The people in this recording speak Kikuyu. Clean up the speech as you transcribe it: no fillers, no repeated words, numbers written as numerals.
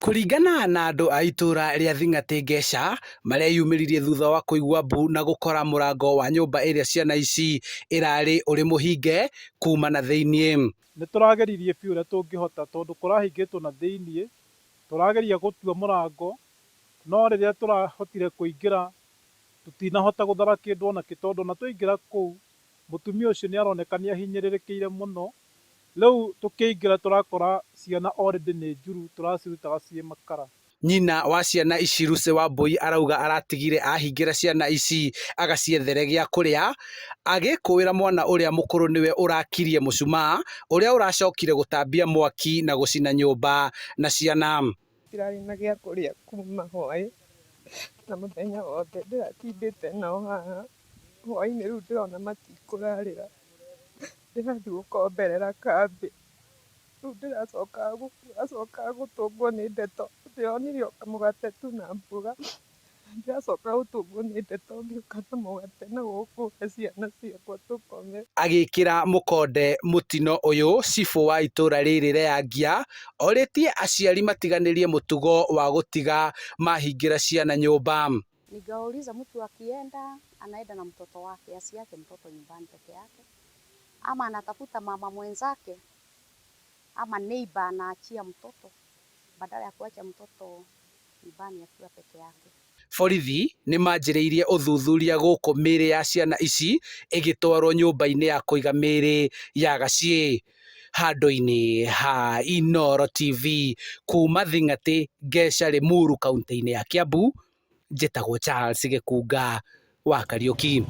Kũringana na andũ a itũra rĩa Thing'atĩ Ngeca mareyumĩririe thutha wa kũigua mbu na gũkora mũrango wa nyũmba ĩrĩa ciana ici irarĩ ũrĩ mũhinge kuma na thĩiniĩ. Nĩ tũrageririe biũ ũrĩa tũngĩhota tondũ kũrahingĩtwo na thĩiniĩ, tũrageria gũtua mũrango no rĩrĩa tũrahotire kũingĩra tũtinahota gũthara kĩndũ onakĩ tondũ ona twaingĩra kũu mũtumia ũcio nĩ aroneka nĩ ahinyĩrĩrĩkĩire mũno. Rĩu tũkĩingĩra tũrakora ciana already nĩ njuru tũracirutaga ciĩ makara. Nyina wa ciana ici Lucy Wambui arauga aratigire ahingĩra ciana ici agaciethere gĩa kũrĩa, agĩkũĩra mwana ũrĩa mũkũrũ nĩwe ũrakirie mũcumaa ũrĩa ũracokire gũtambia mwaki na gũcina nyũmba na ciana. Ndirarĩ na gĩa kũrĩa kuma hwaĩ na mũthenya wothe ndĩratindĩte nao haha, hwaĩ-inĩ rĩu ndĩrona matikũrarĩra, ndĩrathiĩ gũkomberera kambĩ, rĩu ndĩracoka gũtũngwo nĩ ndeto, ndĩronire o kamũgate tu na mboga, ndĩracoka gũtũngwo nĩ ndeto ngĩũka na mũgate na gũkũ he ciana ciakwa tũkome. Agĩkĩra mũkonde mũtino ũyũ, cibũ wa itũra rĩrĩ Rĩangia orĩtie aciari matiganĩrie mũtugo wa gũtiga mahingĩra ciana nyũmba. Nikauliza mtu akienda anaenda na mtoto wake, asiache mtoto nyumbani peke yake, ama anatafuta mama mwenzake ama neighbor anaachia mtoto badala ya kuacha mtoto nyumbani akiwa peke yake. Borithi nĩ manjĩrĩirie ũthuthuria gũkũ mĩĩrĩ ya ciana ici ĩgĩtwarwo nyũmba-inĩ ya kũiga mĩĩrĩ ya Gaciĩ. Handũ-inĩ ha Inooro TV kuma Thing'atĩ Ngeca Limuru kaũntĩ-inĩ ya Kiambu, njĩtagwo Charles Gĩkunga wa Kariũki.